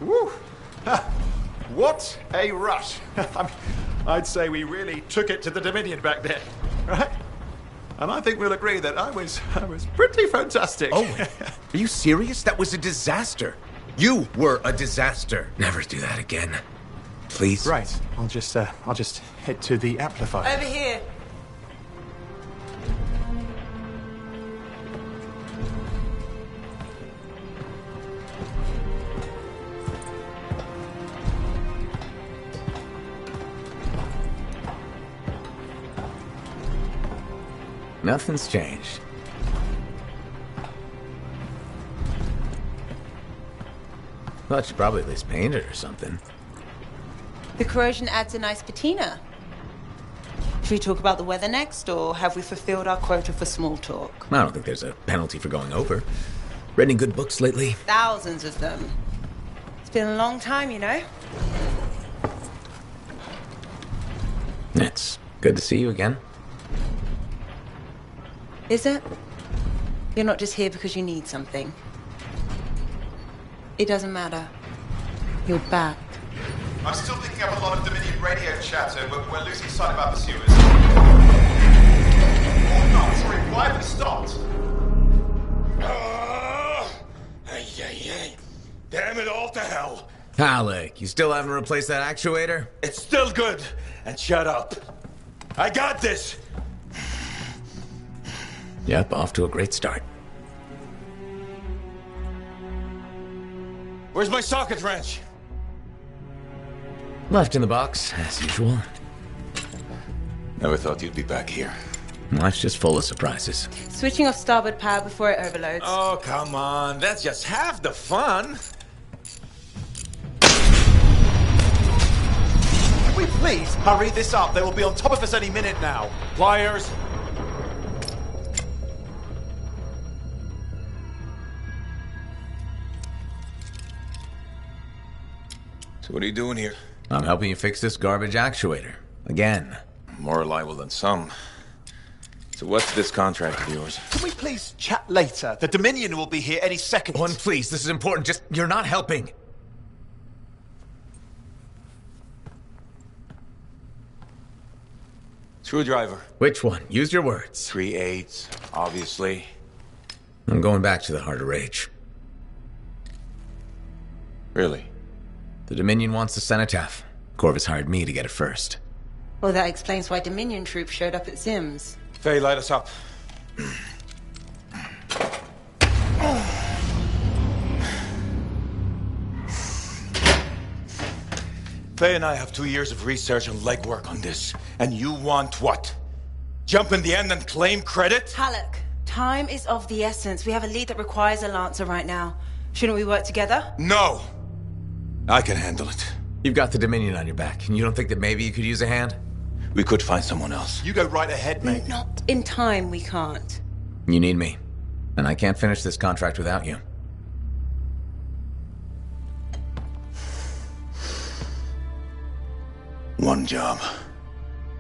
Woo! What a rush! I'd say we really took it to the Dominion back there, right? And I think we'll agree that I was pretty fantastic. Oh, are you serious? That was a disaster. You were a disaster. Never do that again. Please. Right. I'll just head to the amplifier. Over here. Nothing's changed. Thought you probably at least painted or something. The corrosion adds a nice patina. Should we talk about the weather next, or have we fulfilled our quota for small talk? I don't think there's a penalty for going over. Read any good books lately? Thousands of them. It's been a long time, you know? It's good to see you again. Is it? You're not just here because you need something. It doesn't matter. You're back. I'm still picking up a lot of Dominion radio chatter, but we're losing sight of our pursuers. Oh no, sorry, why have we stopped? Damn it all to hell. Alec, you still haven't replaced that actuator? It's still good. And shut up. I got this. Yep, off to a great start. Where's my socket wrench? Left in the box, as usual. Never thought you'd be back here. Life's just full of surprises. Switching off starboard power before it overloads. Oh, come on. That's just half the fun. Can we please hurry this up? They will be on top of us any minute now. Pliers. So what are you doing here? I'm helping you fix this garbage actuator. Again. More reliable than some. So what's this contract of yours? Can we please chat later? The Dominion will be here any second. One, please, this is important. Just, you're not helping. Screwdriver. Which one? Use your words. 3/8, obviously. I'm going back to the Heart of Rage. Really? The Dominion wants the cenotaph. Corvus hired me to get it first. Well, that explains why Dominion troops showed up at Zim's. Faye, light us up. Faye and I have 2 years of research and legwork on this. And you want what? Jump in the end and claim credit? Halleck, time is of the essence. We have a lead that requires a Lancer right now. Shouldn't we work together? No! I can handle it. You've got the Dominion on your back, and you don't think that maybe you could use a hand? We could find someone else. You go right ahead, mate. Not in time, we can't. You need me. And I can't finish this contract without you. One job.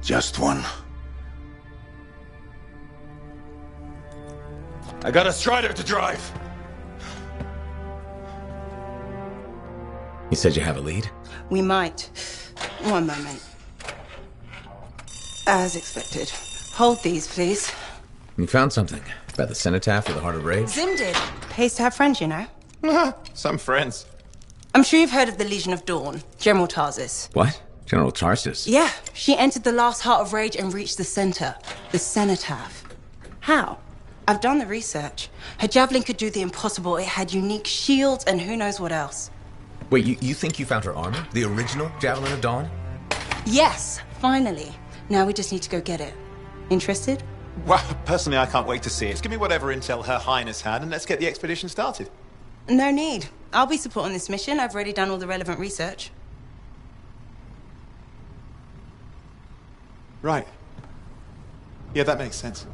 Just one. I got a Strider to drive. You said you have a lead? We might. One moment. As expected. Hold these, please. You found something. About the cenotaph or the Heart of Rage? Zim did. Pays to have friends, you know. Some friends. I'm sure you've heard of the Legion of Dawn, General Tarsus. What? General Tarsus? Yeah, she entered the last Heart of Rage and reached the center, the cenotaph. How? I've done the research. Her javelin could do the impossible. It had unique shields and who knows what else. Wait, you think you found her armor? The original Javelin of Dawn? Yes, finally. Now we just need to go get it. Interested? Well, personally, I can't wait to see it. Just give me whatever intel Her Highness had, and let's get the expedition started. No need. I'll be supporting this mission. I've already done all the relevant research. Right. Yeah, that makes sense.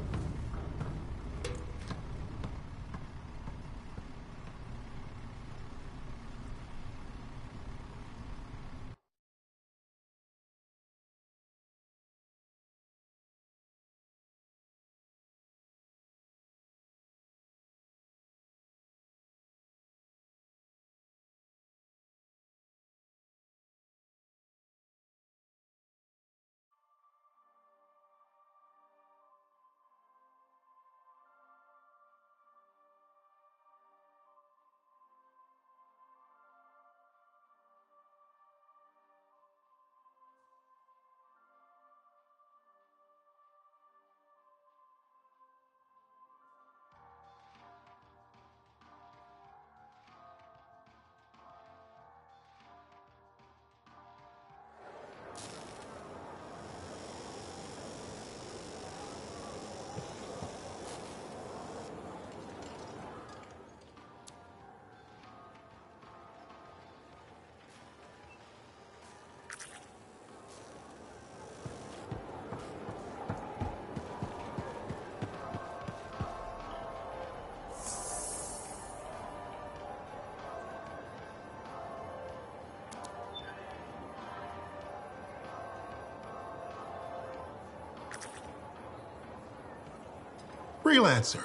Freelancer.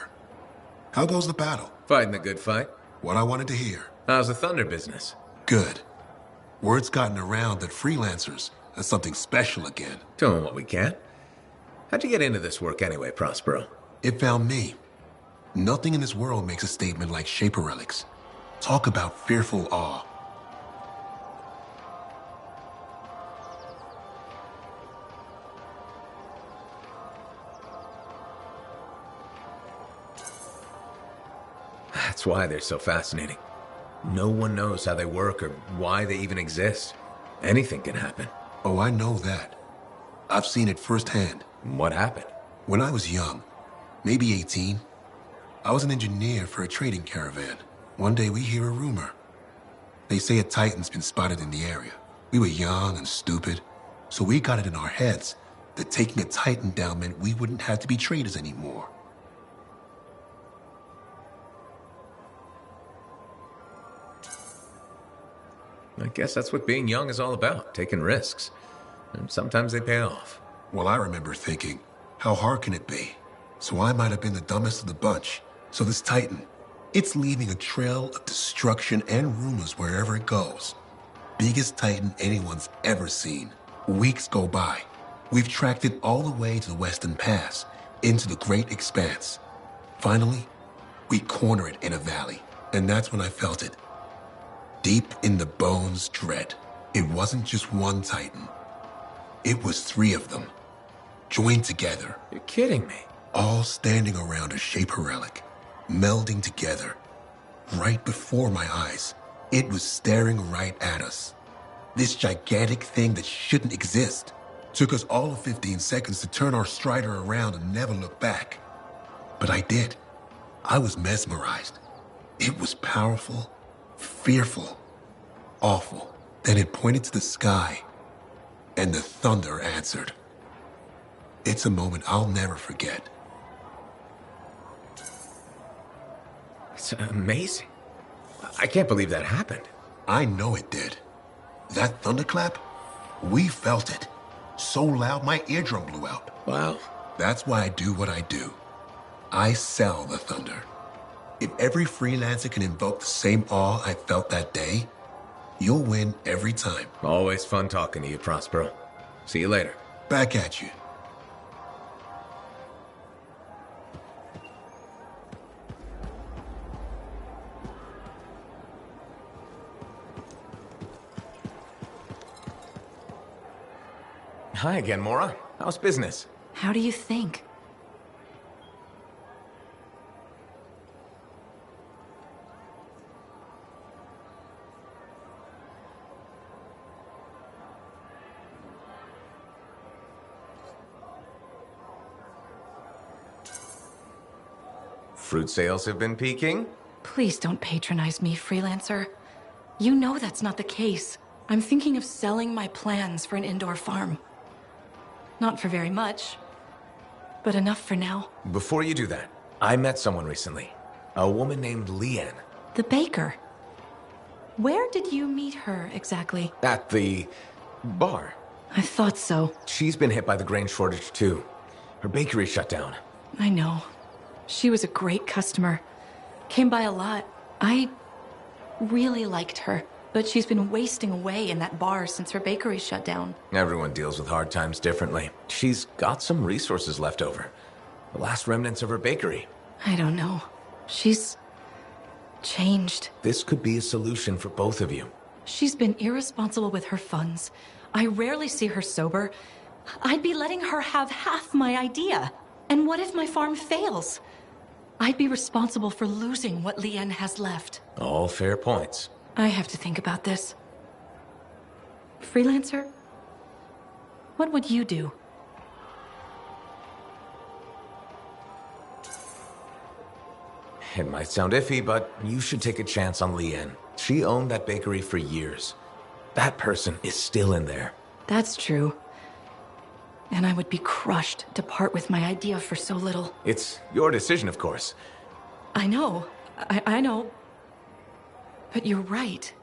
How goes the battle? Fighting the good fight. What I wanted to hear. How's the Thunder business? Good. Word's gotten around that freelancers are something special again. Doing what we can. How'd you get into this work anyway, Prospero? It found me. Nothing in this world makes a statement like Shaper relics. Talk about fearful awe. That's why they're so fascinating. No one knows how they work or why they even exist. Anything can happen. Oh, I know that. I've seen it firsthand. What happened? When I was young, maybe 18, I was an engineer for a trading caravan. One day we hear a rumor. They say a Titan's been spotted in the area. We were young and stupid, so we got it in our heads that taking a Titan down meant we wouldn't have to be traders anymore. I guess that's what being young is all about, taking risks. And sometimes they pay off. Well, I remember thinking, how hard can it be? So I might have been the dumbest of the bunch. So this Titan, it's leaving a trail of destruction and rumors wherever it goes. Biggest Titan anyone's ever seen. Weeks go by. We've tracked it all the way to the Western Pass, into the Great Expanse. Finally, we corner it in a valley. And that's when I felt it. Deep in the bones dread. It wasn't just one Titan. It was 3 of them, joined together. You're kidding me. All standing around a Shaper relic, melding together. Right before my eyes, it was staring right at us. This gigantic thing that shouldn't exist. Took us all of 15 seconds to turn our Strider around and never look back. But I did. I was mesmerized. It was powerful, fearful, awful. Then it pointed to the sky, and the thunder answered. It's a moment I'll never forget. It's amazing. I can't believe that happened. I know it did. That thunderclap, we felt it. So loud my eardrum blew out. Wow. That's why I do what I do. I sell the thunder. If every freelancer can invoke the same awe I felt that day, you'll win every time. Always fun talking to you, Prospero. See you later. Back at you. Hi again, Mora. How's business? How do you think? Fruit sales have been peaking? Please don't patronize me, freelancer. You know that's not the case. I'm thinking of selling my plans for an indoor farm. Not for very much, but enough for now. Before you do that, I met someone recently. A woman named Leanne. The baker. Where did you meet her exactly? At the bar. I thought so. She's been hit by the grain shortage too. Her bakery shut down. I know. She was a great customer. Came by a lot. I really liked her. But she's been wasting away in that bar since her bakery shut down. Everyone deals with hard times differently. She's got some resources left over. The last remnants of her bakery. I don't know. She's changed. This could be a solution for both of you. She's been irresponsible with her funds. I rarely see her sober. I'd be letting her have half my idea. And what if my farm fails? I'd be responsible for losing what Leanne has left. All fair points. I have to think about this. Freelancer? What would you do? It might sound iffy, but you should take a chance on Leanne. She owned that bakery for years. That person is still in there. That's true. And I would be crushed to part with my idea for so little. It's your decision, of course. I know. I know. But you're right.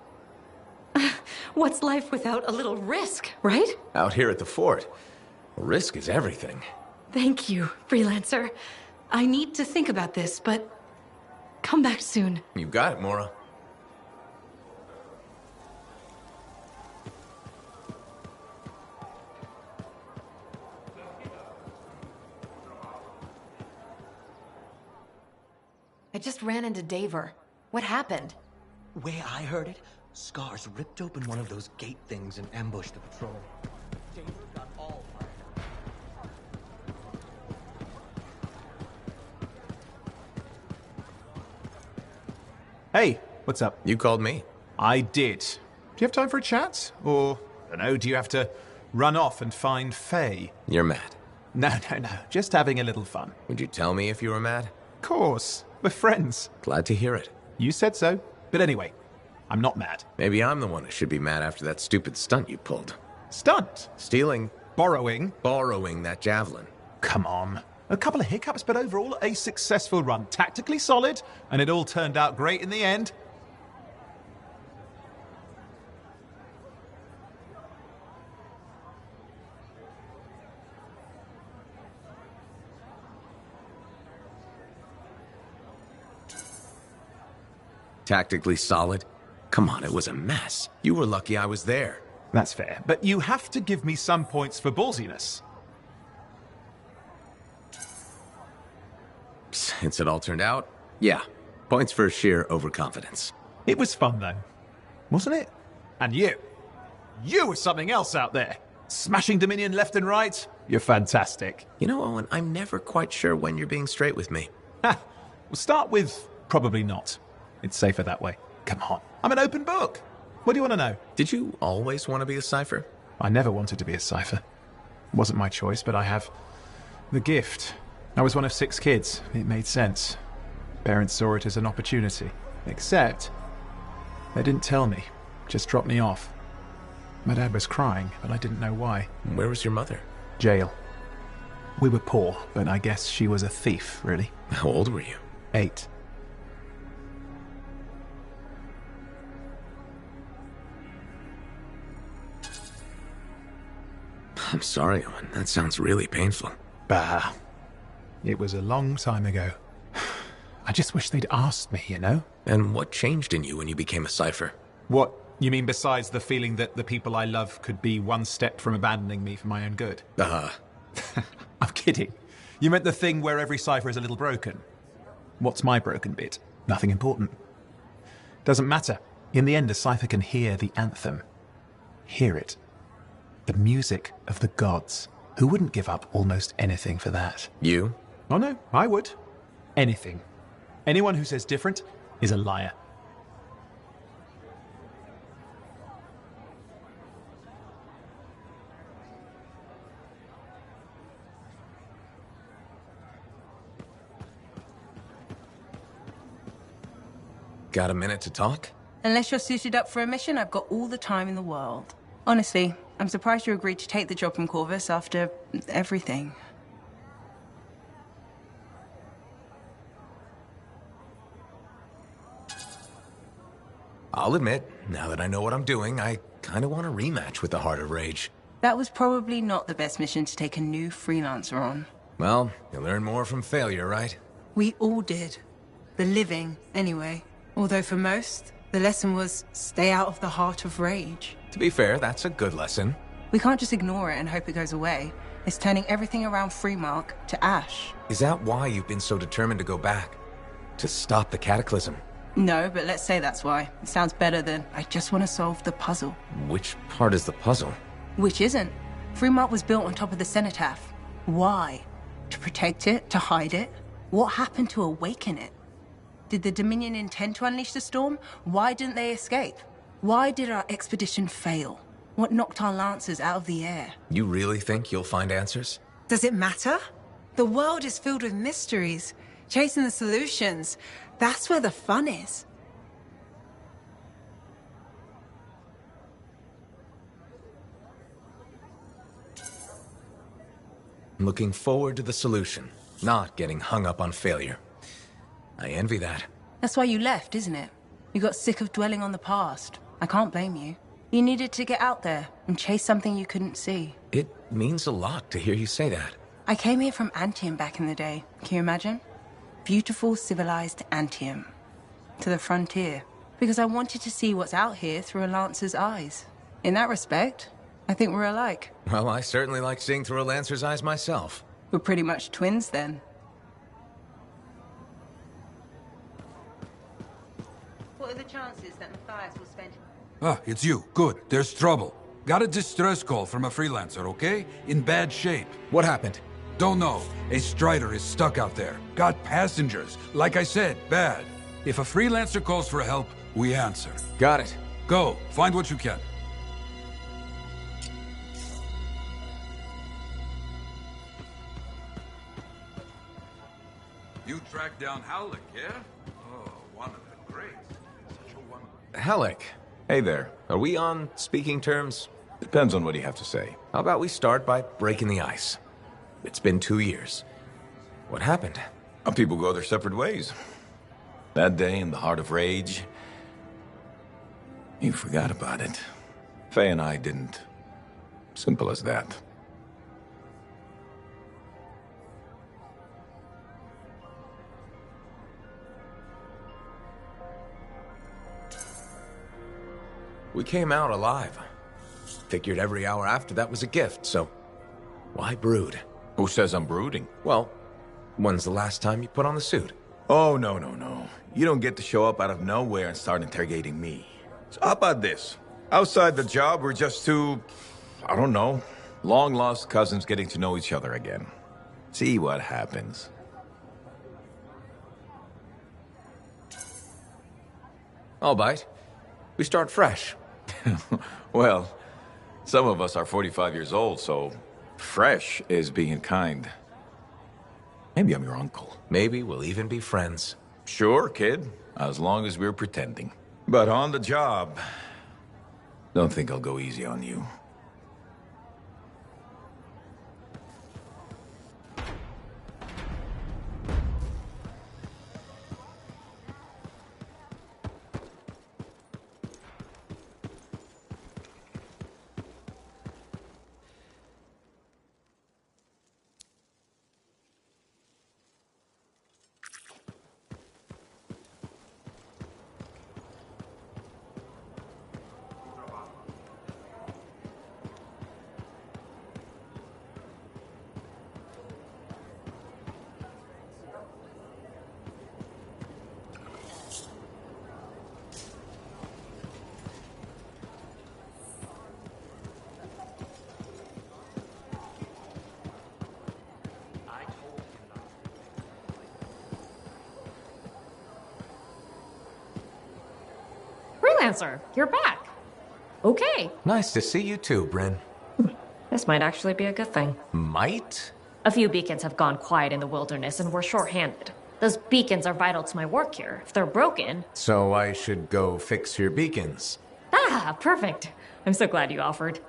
What's life without a little risk, right? Out here at the fort, risk is everything. Thank you, freelancer. I need to think about this, but come back soon. You got it, Mora. I just ran into Daver. What happened? Way I heard it, Scars ripped open one of those gate things and ambushed the patrol. Daver got all fired up. Hey, what's up? You called me. I did. Do you have time for a chat? Or, I don't know, do you have to run off and find Faye? You're mad. No. Just having a little fun. Would you tell me if you were mad? Of course. We're friends. Glad to hear it. You said so. But anyway, I'm not mad. Maybe I'm the one who should be mad after that stupid stunt you pulled. Stunt? Stealing. Borrowing? Borrowing that javelin. Come on. A couple of hiccups, but overall a successful run. Tactically solid, and it all turned out great in the end. Tactically solid? Come on, it was a mess. You were lucky I was there. That's fair, but you have to give me some points for ballsiness. Since it all turned out, yeah. Points for sheer overconfidence. It was fun, though. Wasn't it? And you. You were something else out there. Smashing Dominion left and right. You're fantastic. You know, Owen, I'm never quite sure when you're being straight with me. Ha! We'll start with probably not. It's safer that way. Come on. I'm an open book. What do you want to know? Did you always want to be a cipher? I never wanted to be a cipher. It wasn't my choice, but I have the gift. I was one of 6 kids. It made sense. Parents saw it as an opportunity. Except, they didn't tell me. Just dropped me off. My dad was crying, but I didn't know why. Where was your mother? Jail. We were poor, but I guess she was a thief, really. How old were you? 8. I'm sorry, Owen. That sounds really painful. Bah. It was a long time ago. I just wish they'd asked me, you know? And what changed in you when you became a cipher? What? You mean besides the feeling that the people I love could be one step from abandoning me for my own good? I'm kidding. You meant the thing where every cipher is a little broken. What's my broken bit? Nothing important. Doesn't matter. In the end, a cipher can hear the anthem. Hear it. The music of the gods. Who wouldn't give up almost anything for that? You? Oh no, I would. Anything. Anyone who says different is a liar. Got a minute to talk? Unless you're suited up for a mission, I've got all the time in the world. Honestly, I'm surprised you agreed to take the job from Corvus after everything. I'll admit, now that I know what I'm doing, I kind of want a rematch with the Heart of Rage. That was probably not the best mission to take a new freelancer on. Well, you learn more from failure, right? We all did. The living, anyway. Although for most, the lesson was stay out of the Heart of Rage. To be fair, that's a good lesson. We can't just ignore it and hope it goes away. It's turning everything around Freemark to ash. Is that why you've been so determined to go back? To stop the Cataclysm? No, but let's say that's why. It sounds better than I just want to solve the puzzle. Which part is the puzzle? Which isn't. Freemark was built on top of the Cenotaph. Why? To protect it? To hide it? What happened to awaken it? Did the Dominion intend to unleash the storm? Why didn't they escape? Why did our expedition fail? What knocked our lancers out of the air? You really think you'll find answers? Does it matter? The world is filled with mysteries. Chasing the solutions, that's where the fun is. Looking forward to the solution, not getting hung up on failure. I envy that. That's why you left, isn't it? You got sick of dwelling on the past. I can't blame you. You needed to get out there and chase something you couldn't see. It means a lot to hear you say that. I came here from Antium back in the day. Can you imagine? beautiful, civilized Antium. To the frontier. Because I wanted to see what's out here through a Lancer's eyes. In that respect, I think we're alike. Well, I certainly like seeing through a Lancer's eyes myself. We're pretty much twins, then. What are the chances that Matthias will spend... Ah, it's you. Good. There's trouble. Got a distress call from a freelancer, okay? In bad shape. What happened? Don't know. A Strider is stuck out there. Got passengers. Like I said, bad. If a freelancer calls for help, we answer. Got it. Go. Find what you can. You tracked down Halleck, yeah? Oh, one of the greats. Such a wonder. Halleck. Hey there. Are we on speaking terms? Depends on what you have to say. How about we start by breaking the ice? It's been 2 years. What happened? People go their separate ways. That day, in the heart of rage, you forgot about it. Faye and I didn't. Simple as that. We came out alive. Figured every hour after that was a gift, so why brood? Who says I'm brooding? Well, when's the last time you put on the suit? Oh, no. You don't get to show up out of nowhere and start interrogating me. So how about this? Outside the job, we're just two, I don't know, long-lost cousins getting to know each other again. See what happens. I'll bite. We start fresh. Well, some of us are 45 years old, so fresh is being kind. Maybe I'm your uncle. Maybe we'll even be friends. Sure, kid, as long as we're pretending. But on the job, don't think I'll go easy on you. Freelancer, you're back. Okay. Nice to see you too, Bryn. This might actually be a good thing. Might? A few beacons have gone quiet in the wilderness and we're short-handed. Those beacons are vital to my work here. If they're broken... So I should go fix your beacons. Ah, perfect. I'm so glad you offered.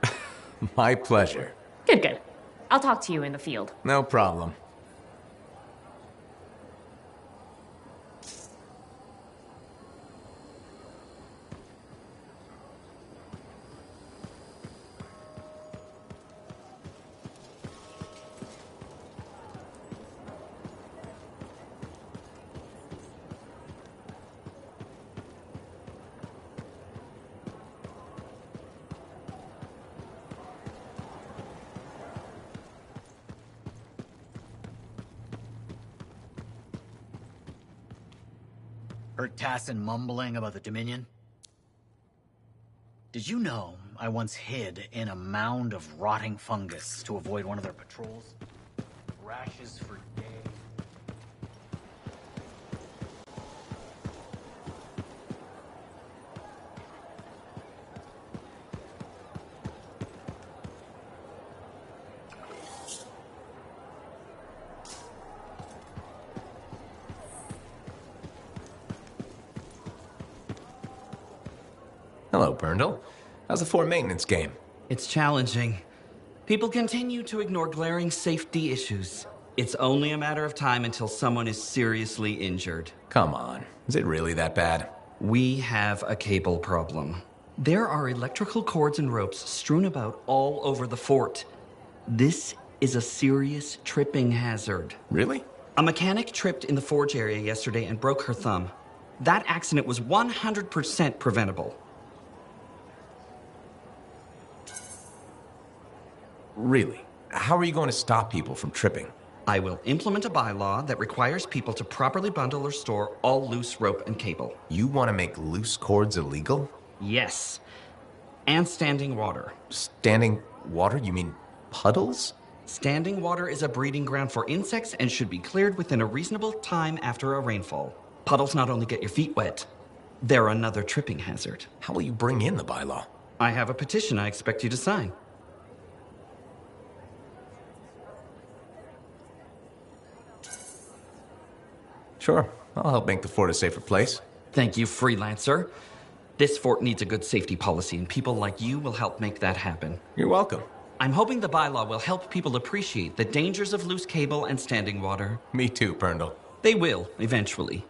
My pleasure. Good. I'll talk to you in the field. No problem. Heard Tassin mumbling about the Dominion? Did you know I once hid in a mound of rotting fungus to avoid one of their patrols? Rashes for days. Hello, Burndle. How's the fort maintenance game? It's challenging. People continue to ignore glaring safety issues. It's only a matter of time until someone is seriously injured. Come on. Is it really that bad? We have a cable problem. There are electrical cords and ropes strewn about all over the fort. This is a serious tripping hazard. Really? A mechanic tripped in the forge area yesterday and broke her thumb. That accident was 100% preventable. Really? How are you going to stop people from tripping? I will implement a bylaw that requires people to properly bundle or store all loose rope and cable. You want to make loose cords illegal? Yes. And standing water. Standing water? You mean puddles? Standing water is a breeding ground for insects and should be cleared within a reasonable time after a rainfall. Puddles not only get your feet wet, they're another tripping hazard. How will you bring in the bylaw? I have a petition I expect you to sign. Sure. I'll help make the fort a safer place. Thank you, freelancer. This fort needs a good safety policy, and people like you will help make that happen. You're welcome. I'm hoping the bylaw will help people appreciate the dangers of loose cable and standing water. Me too, Perndle. They will, eventually.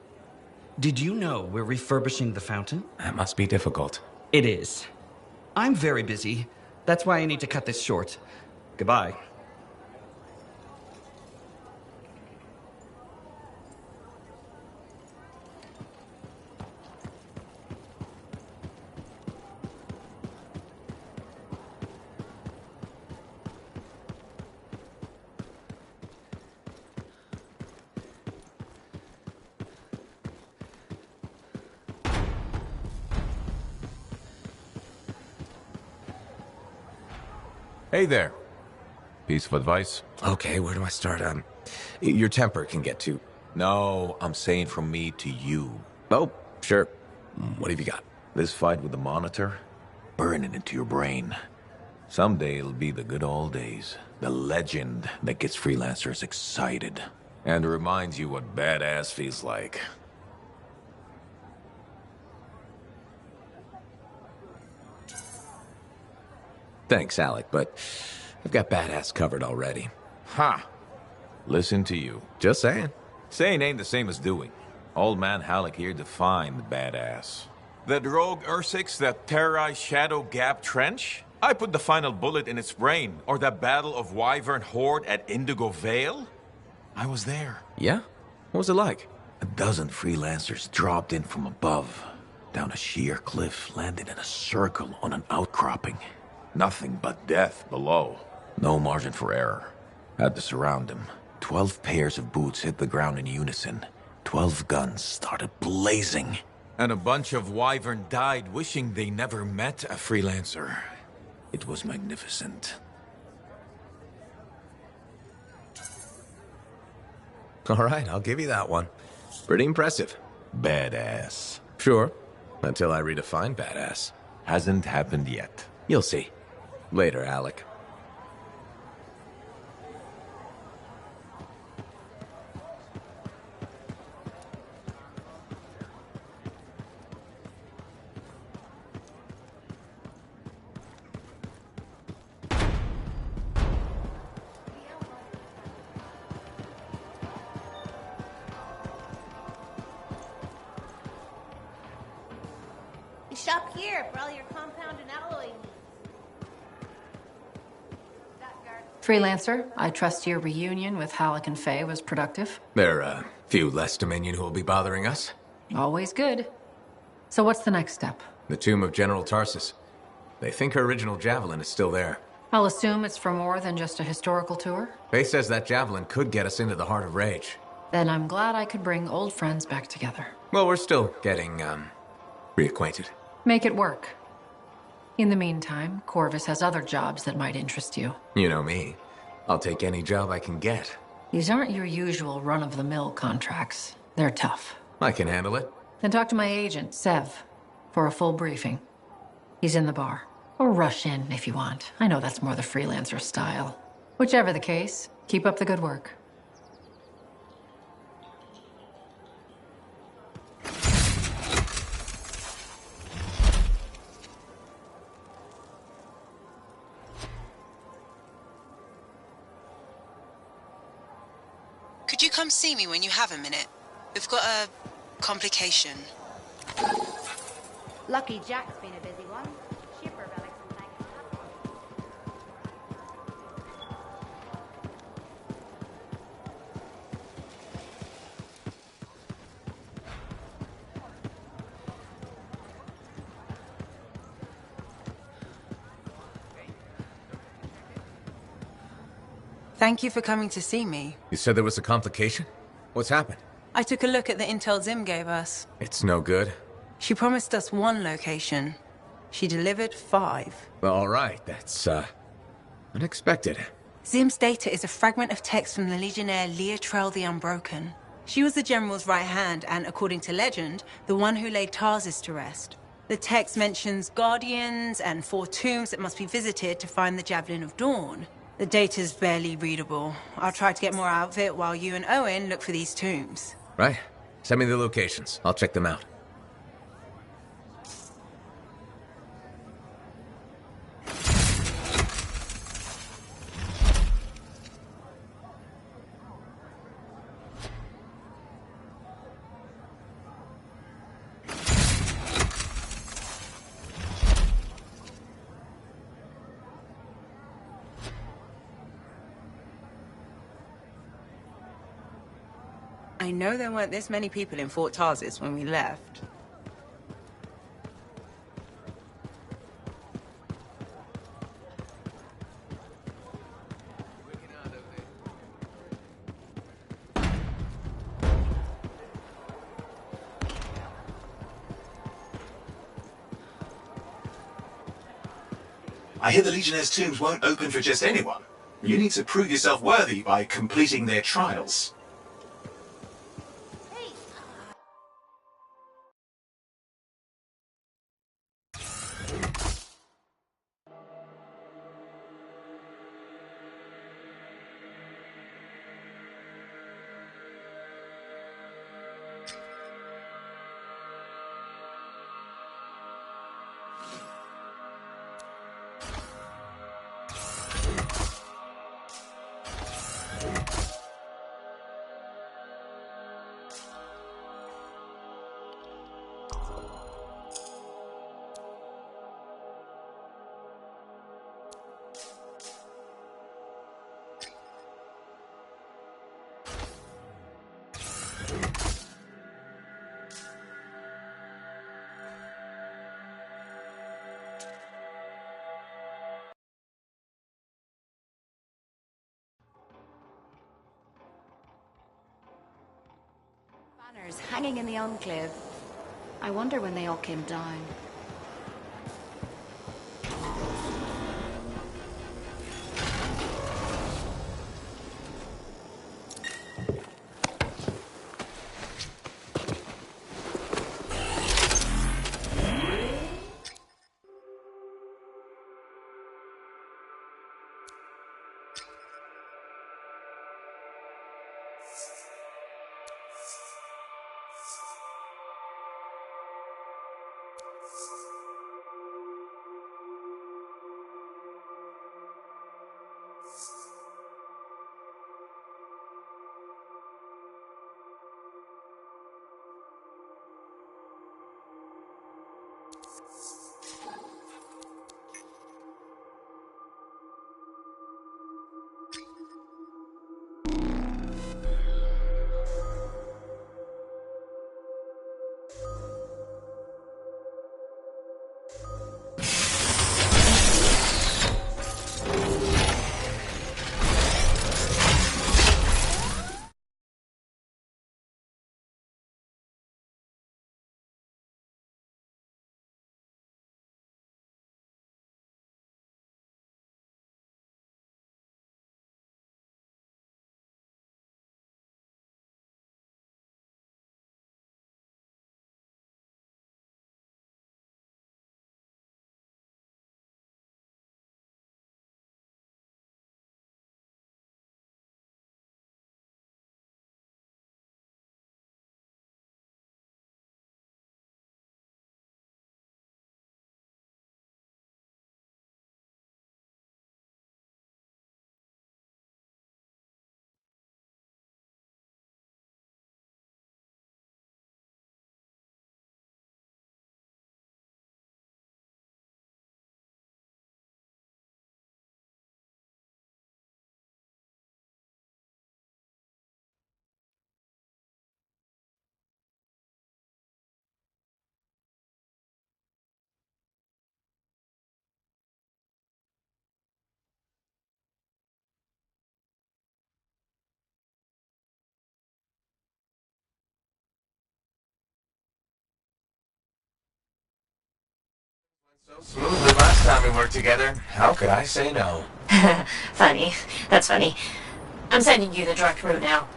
Did you know we're refurbishing the fountain? That must be difficult. It is. I'm very busy. That's why I need to cut this short. Goodbye. Hey there. Piece of advice? Okay, where do I start? Your temper can get too... No, I'm saying from me to you. Oh, sure. What have you got? This fight with the Monitor, burn it into your brain. Someday it'll be the good old days. The legend that gets freelancers excited. And reminds you what badass feels like. Thanks, Alec, but I've got badass covered already. Ha! Listen to you. Just saying. Saying ain't the same as doing. Old man Halleck here defined badass. That rogue Ursix that terrorized Shadow Gap Trench? I put the final bullet in its brain. Or that battle of Wyvern Horde at Indigo Vale? I was there. Yeah? What was it like? A dozen freelancers dropped in from above. Down a sheer cliff, landed in a circle on an outcropping. Nothing but death below. No margin for error. Had to surround them. 12 pairs of boots hit the ground in unison. 12 guns started blazing. And a bunch of Wyvern died wishing they never met a freelancer. It was magnificent. All right, I'll give you that one. Pretty impressive. Badass. Sure. Until I redefine badass. Hasn't happened yet. You'll see. Later, Alec. Shop here for all your compound and alloy needs. Freelancer, I trust your reunion with Halleck and Faye was productive. There are a few less Dominion who will be bothering us. Always good. So what's the next step? The tomb of General Tarsus. They think her original javelin is still there. I'll assume it's for more than just a historical tour. Faye says that javelin could get us into the heart of Rage. Then I'm glad I could bring old friends back together. Well, we're still getting, reacquainted. Make it work. In the meantime, Corvus has other jobs that might interest you. You know me. I'll take any job I can get. These aren't your usual run-of-the-mill contracts. They're tough. I can handle it. Then talk to my agent, Sev, for a full briefing. He's in the bar. Or rush in if you want. I know that's more the freelancer style. Whichever the case, keep up the good work. Could you come see me when you have a minute? We've got a complication. Lucky Jack's been a busy one. Shipper relics and things. Thank you for coming to see me. You said there was a complication? What's happened? I took a look at the intel Zim gave us. It's no good. She promised us 1 location. She delivered 5. Well, all right, that's, unexpected. Zim's data is a fragment of text from the Legionnaire Leotrel the Unbroken. She was the General's right hand and, according to legend, the one who laid Tarsus to rest. The text mentions guardians and 4 tombs that must be visited to find the Javelin of Dawn. The data's barely readable. I'll try to get more out of it while you and Owen look for these tombs. Right. Send me the locations. I'll check them out. I know there weren't this many people in Fort Tarsus when we left. I hear the Legionnaire's tombs won't open for just anyone. You need to prove yourself worthy by completing their trials. Banners hanging in the enclave. I wonder when they all came down. Smooth the last time we worked together. How could I say no? Funny. That's funny. I'm sending you the direct route now.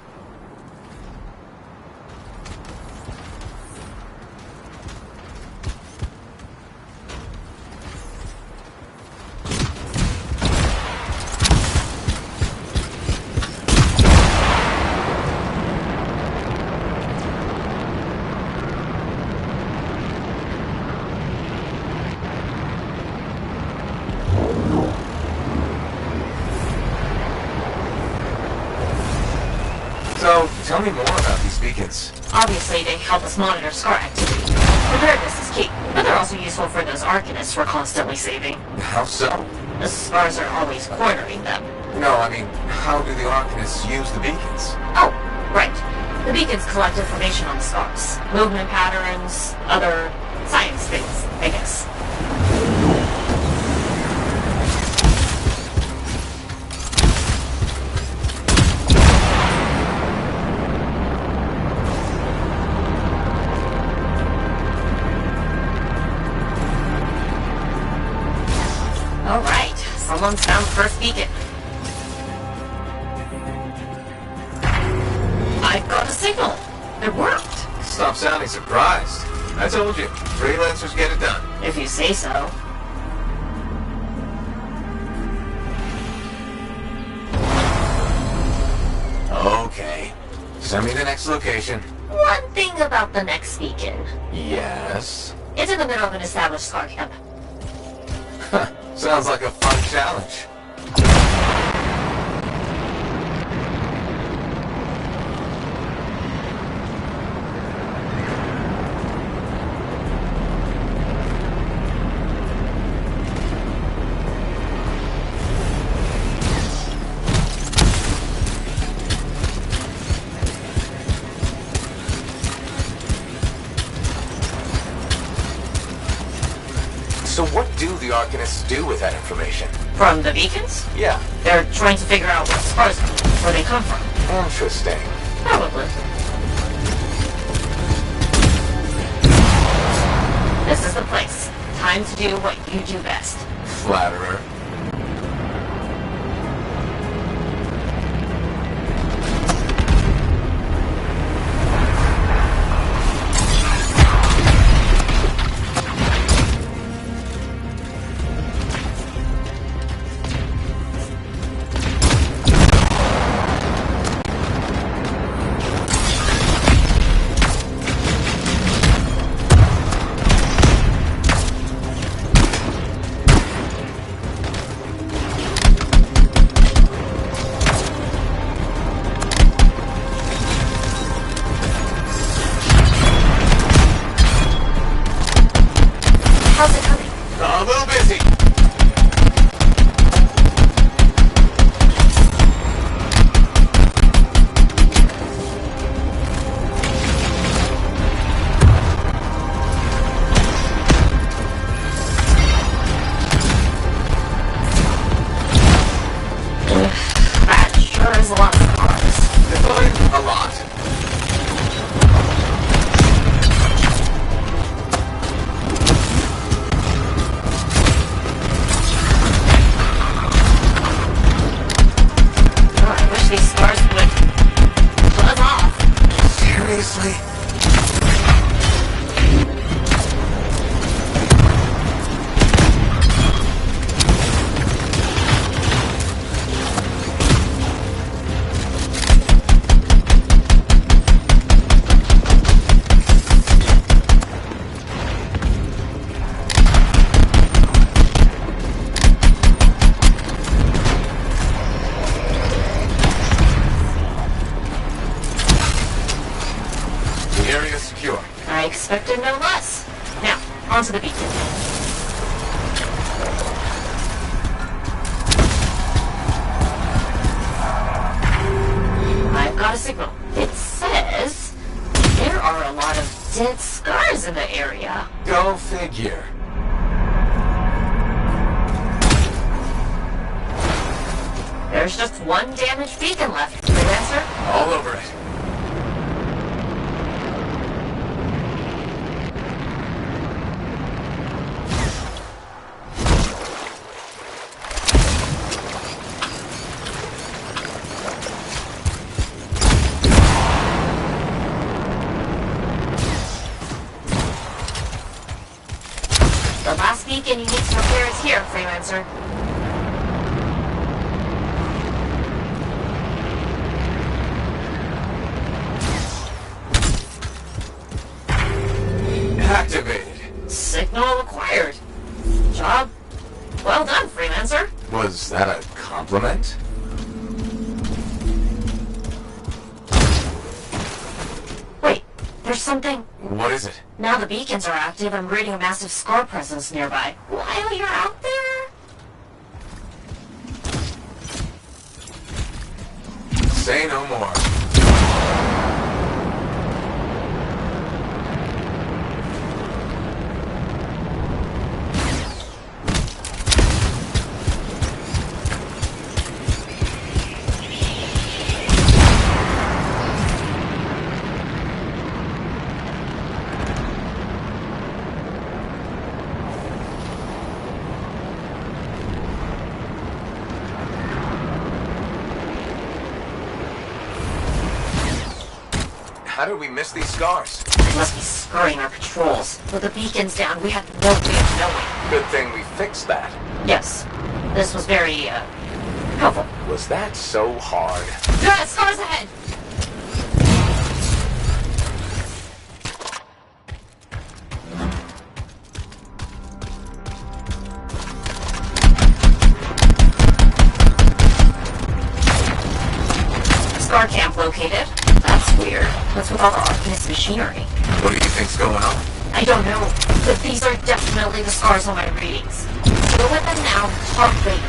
So, tell me more about these beacons. Obviously, they help us monitor Scar activity. Preparedness is key, but they're also useful for those Arcanists we're constantly saving. How so? The Scars are always cornering them. No, I mean, how do the Arcanists use the beacons? Oh, right. The beacons collect information on the Scars. Movement patterns, other science things, I guess. Alright, someone's found the first beacon. I got a signal. It worked. Stop sounding surprised. I told you, freelancers get it done. If you say so. Okay. Send me the next location. One thing about the next beacon. Yes? It's in the middle of an established Scar camp. Sounds like a fun challenge. So what do the Arcanists do with that information? From the beacons? Yeah. They're trying to figure out what Scars are, where they come from. Interesting. Probably. This is the place. Time to do what you do best. Flatterer. How's it coming? A little busy. That sure is a lot of Scars. Define a lot. I wish these Scars would buzz off. Seriously? The area is secure. I expected no less. Now, onto the beacon. I've got a signal. It says there are a lot of dead Scars in the area. Go figure. There's just one damaged beacon left. Freelancer? All over it. beacon you need to repair is here, Freelancer. Activated. Signal acquired. Job well done, Freelancer. Was that a compliment? Wait, there's something... What is it? Now the beacons are active, I'm reading a massive scar presence nearby. While you're out there... Say no more. How did we miss these scars? We must be scurrying our patrols. With the beacons down, we had no way of knowing. Good thing we fixed that. Yes. This was very, helpful. Was that so hard? Yeah, scars ahead! Scar camp located. That's weird. What's with all the Arcanist machinery? What do you think's going on? I don't know, but these are definitely the scars on my readings. Go with them now, talk later.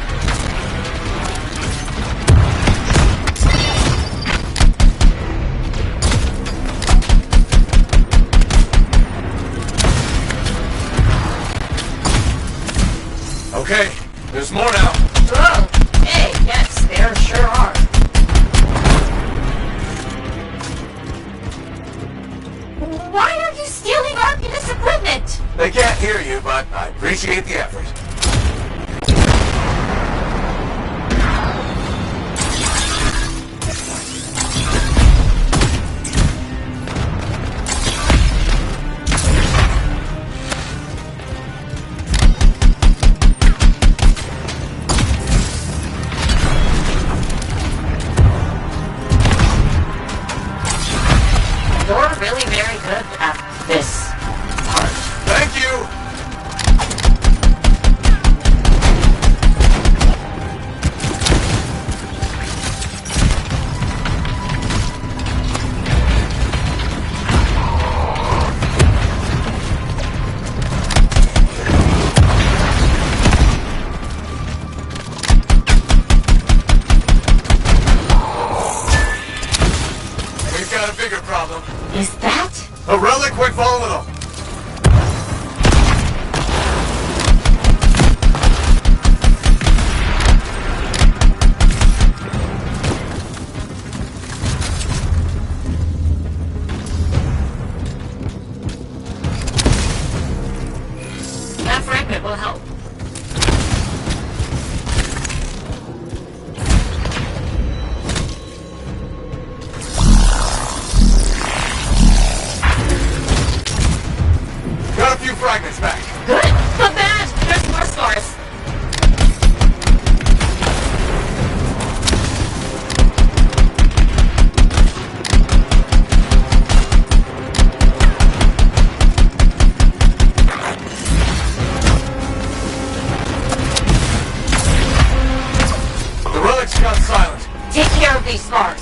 Okay, there's more now. Oh, hey, yes, there sure are. Why are you stealing Arcanist equipment? They can't hear you, but I appreciate the effort. You're really very good at this part. Thank you! We've got a bigger problem. Is that? A relic we're volatile. That fragment will help. Got a few fragments back. Good, but bad. There's more scars. The relic's gone silent. Take care of these scars.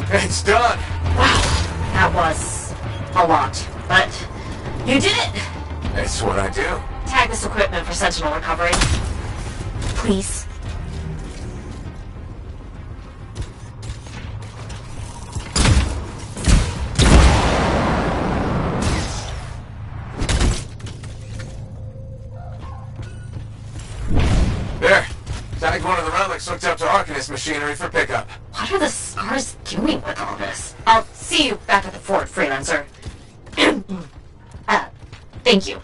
It's done. Wow, that was a lot, but you did it. It's what I do. tag this equipment for Sentinel recovery. Please. There. Tagged one of the relics hooked up to Arcanist machinery for pickup. What are the scars doing with all this? I'll see you back at the fort, Freelancer. Thank you.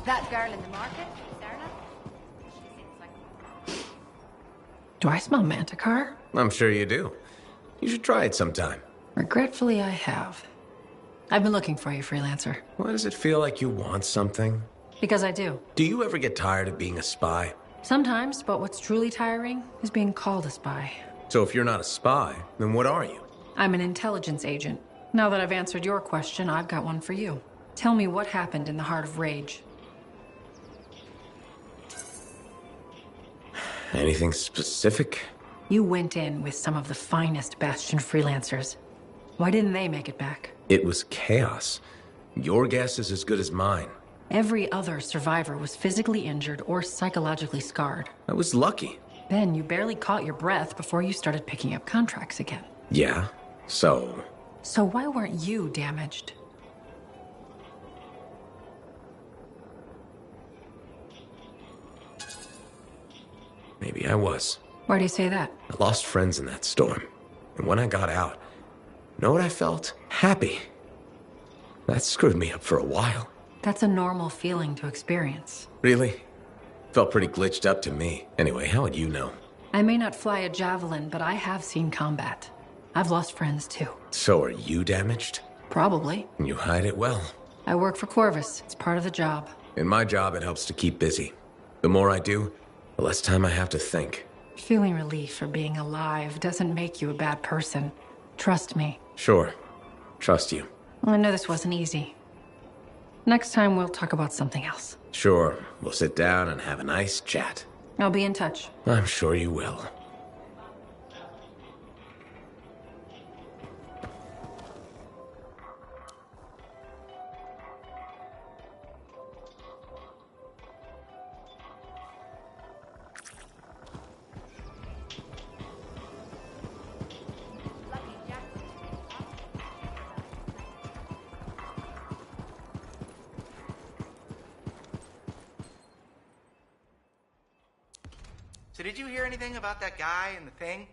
That girl in the market, Sarah? She seems like... Do I smell Manticar? I'm sure you do. You should try it sometime. Regretfully, I have. I've been looking for you, freelancer. Why does it feel like you want something? Because I do. Do you ever get tired of being a spy? Sometimes, but what's truly tiring is being called a spy. So if you're not a spy, then what are you? I'm an intelligence agent. Now that I've answered your question, I've got one for you. Tell me what happened in the Heart of Rage. Anything specific? You went in with some of the finest Bastion freelancers. Why didn't they make it back? It was chaos. Your guess is as good as mine. Every other survivor was physically injured or psychologically scarred. I was lucky. Then you barely caught your breath before you started picking up contracts again. Yeah, so... So why weren't you damaged? Maybe I was. Why do you say that? I lost friends in that storm. And when I got out, you know what I felt? Happy. That screwed me up for a while. That's a normal feeling to experience. Really? Felt pretty glitched up to me. Anyway, how would you know? I may not fly a javelin, but I have seen combat. I've lost friends too. So are you damaged? Probably. You hide it well. I work for Corvus. It's part of the job. In my job, it helps to keep busy. The more I do, the less time I have to think. Feeling relief for being alive doesn't make you a bad person. Trust me. Sure. Trust you. I know this wasn't easy. Next time, we'll talk about something else. Sure. We'll sit down and have a nice chat. I'll be in touch. I'm sure you will. So did you hear anything about that guy and the thing?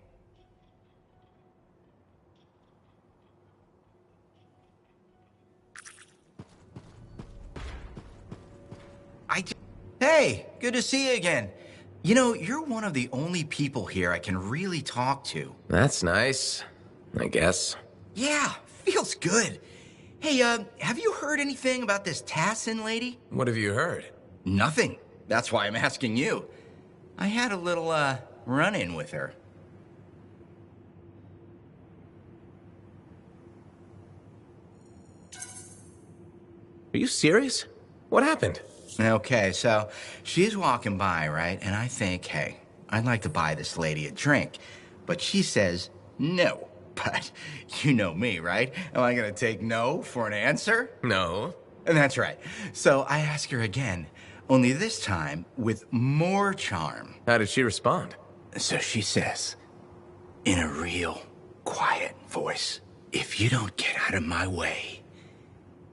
Hey, good to see you again. You know, you're one of the only people here I can really talk to. That's nice, I guess. Yeah, feels good. Hey, have you heard anything about this Tassin lady? What have you heard? Nothing. That's why I'm asking you. I had a little, run-in with her. Are you serious? What happened? Okay, so she's walking by, right? And I think, hey, I'd like to buy this lady a drink. But she says no. But you know me, right? Am I gonna take no for an answer? No. And that's right. So I ask her again, only this time with more charm. How did she respond? So she says, in a real quiet voice, if you don't get out of my way,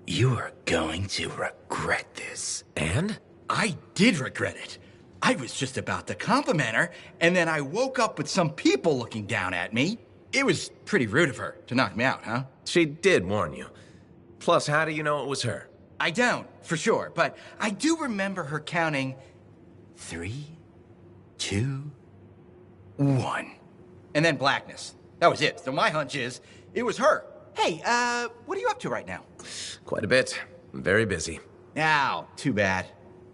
you are going to regret this. And? I did regret it. I was just about to compliment her, and then I woke up with some people looking down at me. It was pretty rude of her to knock me out, huh? She did warn you. Plus, how do you know it was her? I don't, for sure, but I do remember her counting 3, 2, 1. And then blackness. That was it. So my hunch is, it was her. Hey, what are you up to right now? Quite a bit. I'm very busy. Ow, too bad.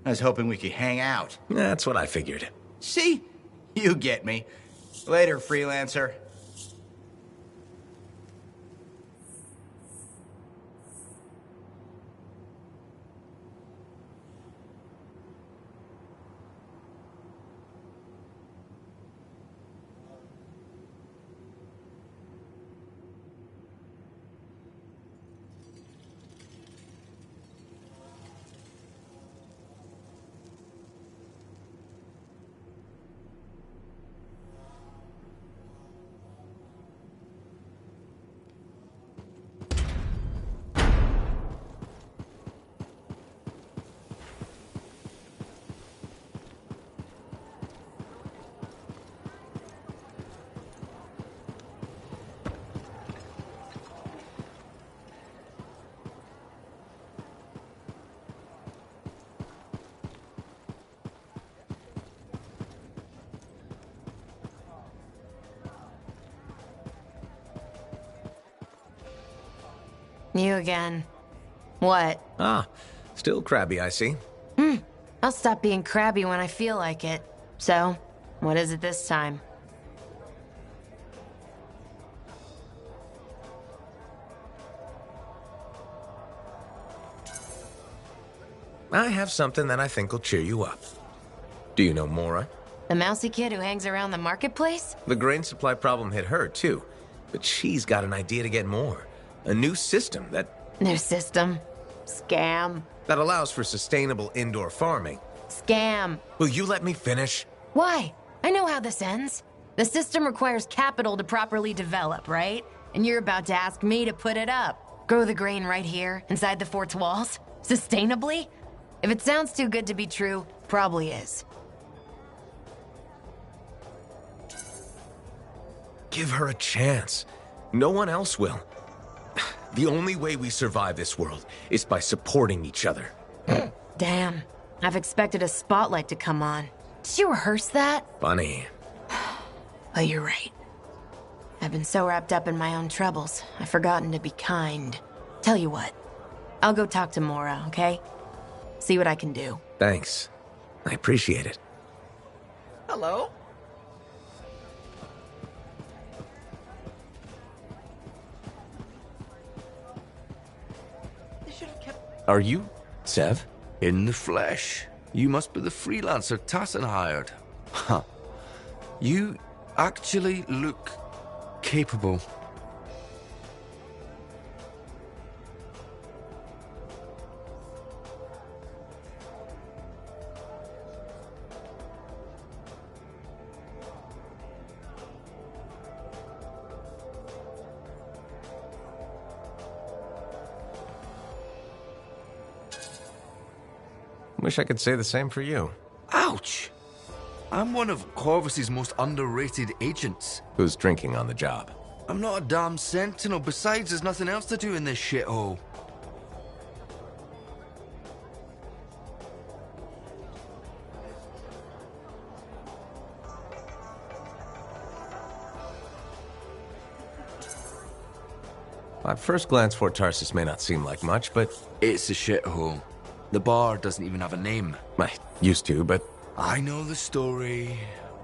I was hoping we could hang out. That's what I figured. See? You get me. Later, freelancer. You again. What? Ah, still crabby, I see. I'll stop being crabby when I feel like it. So, what is it this time? I have something that I think will cheer you up. Do you know Mora? The mousy kid who hangs around the marketplace? The grain supply problem hit her, too. But she's got an idea to get more. A new system that... New system? Scam. That allows for sustainable indoor farming. Scam. Will you let me finish? Why? I know how this ends. The system requires capital to properly develop, right? And you're about to ask me to put it up. Grow the grain right here, inside the fort's walls? Sustainably? If it sounds too good to be true, probably is. Give her a chance. No one else will. The only way we survive this world is by supporting each other. Damn. I've expected a spotlight to come on. Did you rehearse that? Funny. Oh, you're right. I've been so wrapped up in my own troubles, I've forgotten to be kind. Tell you what, I'll go talk to Mora, okay? See what I can do. Thanks. I appreciate it. Hello? Are you Sev? In the flesh. You must be the freelancer Tassin hired. Huh. You actually look capable. Wish I could say the same for you. Ouch! I'm one of Corvus's most underrated agents. Who's drinking on the job? I'm not a damn sentinel. Besides, there's nothing else to do in this shithole. At first glance, Fort Tarsus may not seem like much, but... It's a shithole. The bar doesn't even have a name. I used to, but... I know the story.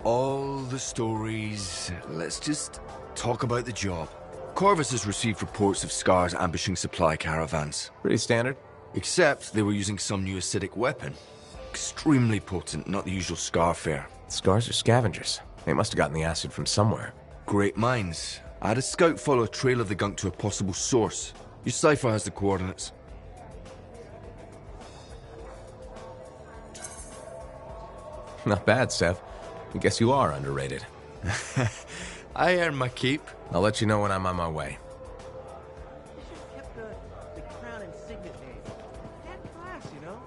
All the stories. Let's just talk about the job. Corvus has received reports of Scars ambushing supply caravans. Pretty standard. Except they were using some new acidic weapon. Extremely potent, not the usual Scar fare. Scars are scavengers. They must have gotten the acid from somewhere. Great minds. I had a scout follow a trail of the gunk to a possible source. Your cipher has the coordinates. Not bad, Sev. I guess you are underrated. I earn my keep. I'll let you know when I'm on my way. You should have kept the crown and signet name. That class, you know?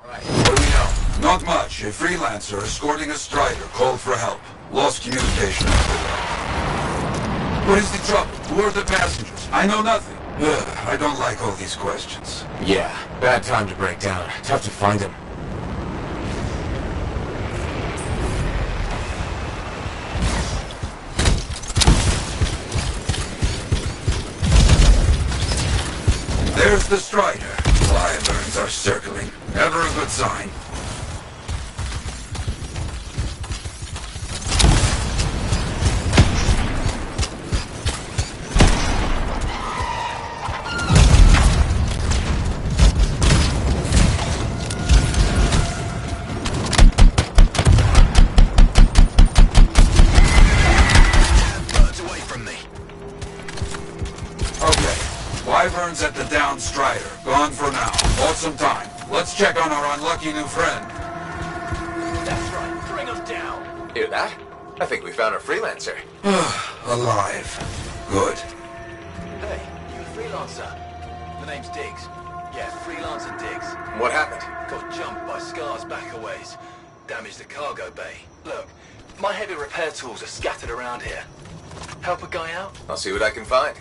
What do we know? Not much. A freelancer escorting a strider called for help. Lost communication. What is the trouble? Who are the passengers? I know nothing. I don't like all these questions. Yeah, bad time to break down. Tough to find him. There's the strider. Wyverns are circling. Never a good sign. Wyverns at the down strider. Gone for now. Bought some time. Let's check on our unlucky new friend. That's right. Bring him down. Hear that? I think we found a freelancer. Alive. Good. Hey, you a freelancer? The name's Diggs. Yeah, freelancer Diggs. What happened? Got jumped by Scars back a ways. Damaged the cargo bay. Look, my heavy repair tools are scattered around here. Help a guy out? I'll see what I can find.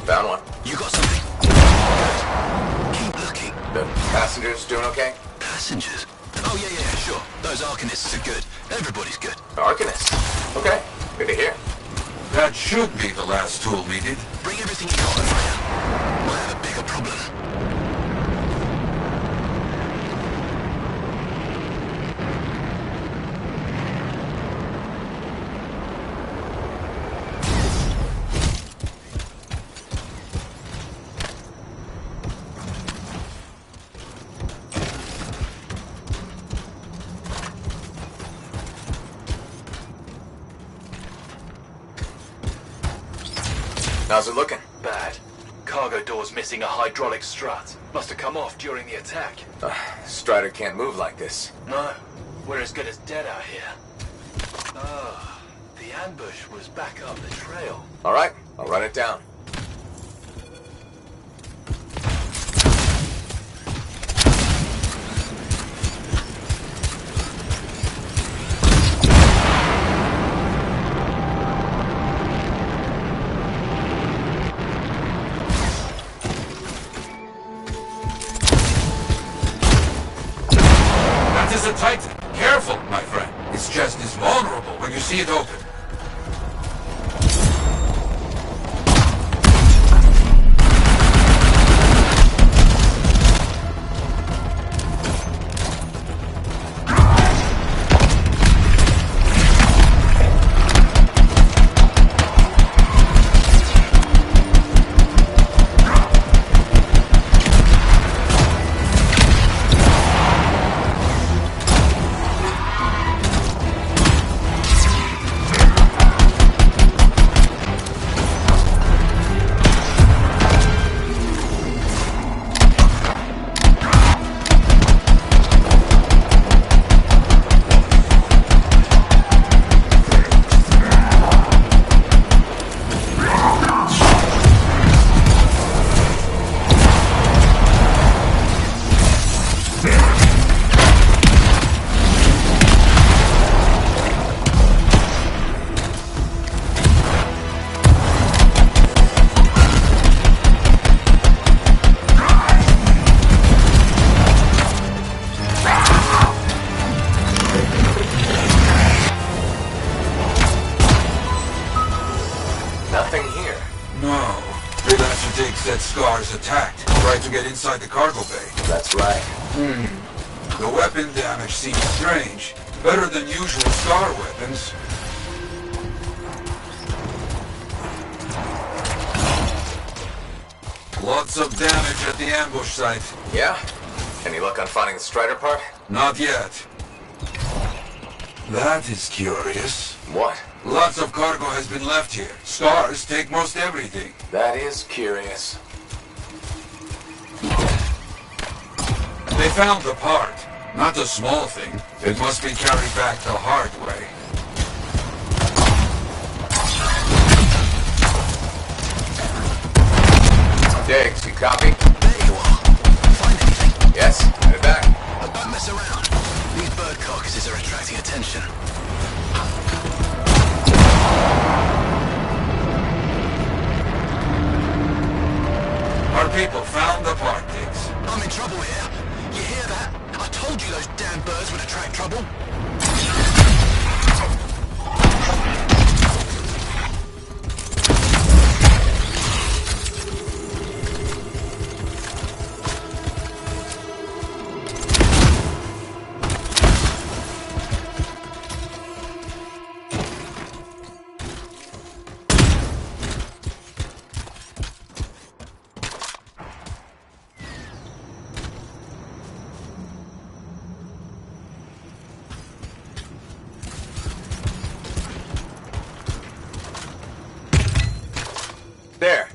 Found one. You got something? Keep looking. The passengers doing okay? Passengers? Oh, yeah, sure. Those Arcanists are good. Everybody's good. Arcanists? Okay. Good to hear. That should be the last tool needed. Bring everything you got, Freya. Might have a bigger problem. How's it looking? Bad. Cargo door's missing a hydraulic strut. Must have come off during the attack. Strider can't move like this. No. We're as good as dead out here. The ambush was back up the trail. All right, I'll run it down. Is a Titan. Careful, my friend. Its chest is vulnerable when you see it open. Scars attacked. Tried to get inside the cargo bay. That's right. The weapon damage seems strange. Better than usual Scar weapons. Lots of damage at the ambush site. Yeah? Any luck on finding the Strider part? Not yet. That is curious. What? Lots of cargo has been left here. Scars take most everything. That is curious. They found the part. Not a small thing. It must be carried back the hard way. Diggs, you copy? There you are. Find anything? Yes, headed back. Don't mess around. These bird carcasses are attracting attention. Our people found the part, Diggs. I'm in trouble here. You hear that? I told you those damn birds would attract trouble. There.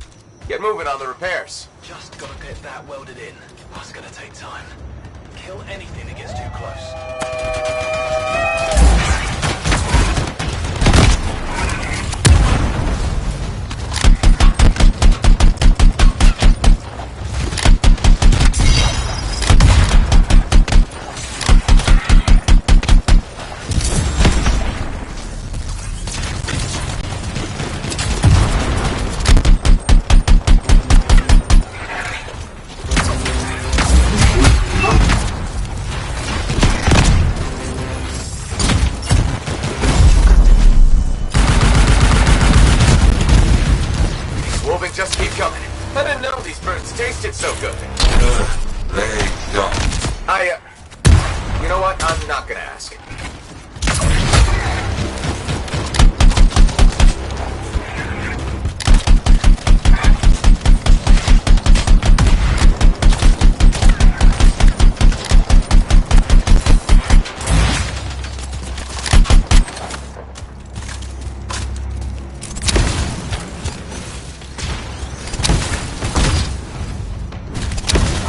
Get moving on the repairs. Just gotta get that welded in. That's gonna take time. Kill anything that gets too close. Just keep coming. I didn't know these birds tasted so good. They don't. You know what? I'm not gonna ask.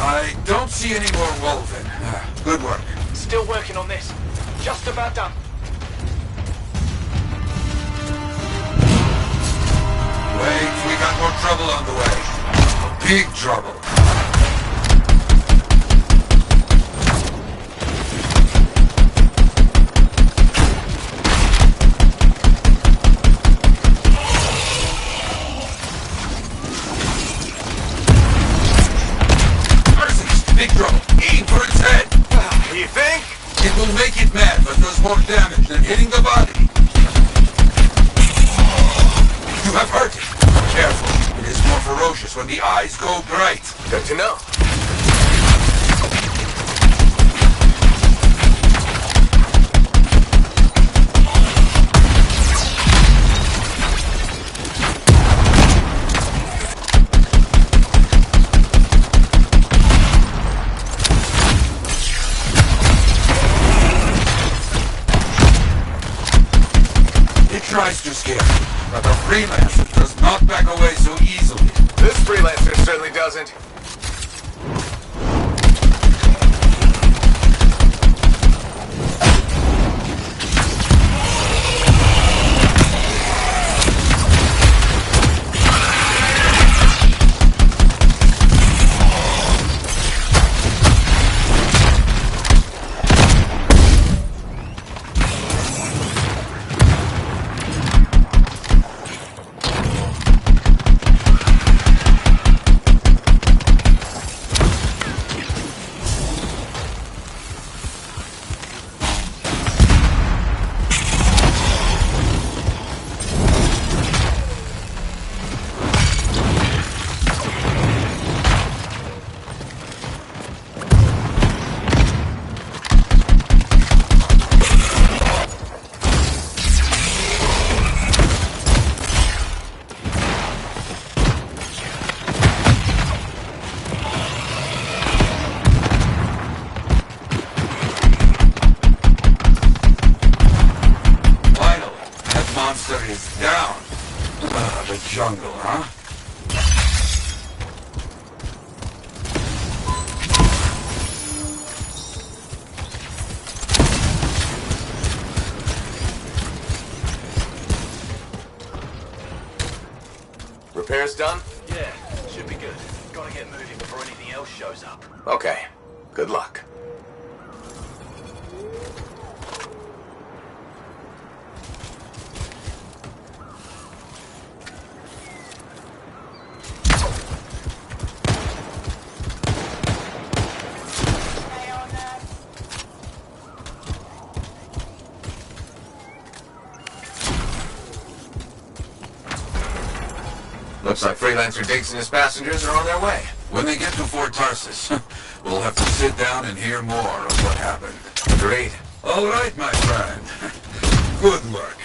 I don't see any more woven. Good work. Still working on this. Just about done. Wait, we got more trouble on the way. Big trouble. Big trouble. Aim for its head. You think? It will make it mad, but does more damage than hitting the body. You have hurt it. Careful. It is more ferocious when the eyes go bright. Good to know. Tries to scare me, but the freelancer does not back away so easily. This freelancer certainly doesn't. monster is down. The jungle, huh? Repairs done? Yeah, should be good. Gotta get moving before anything else shows up. Okay. Good luck. Looks like Freelancer Diggs and his passengers are on their way. When they get to Fort Tarsus, we'll have to sit down and hear more of what happened. Agreed. All right, my friend. Good work.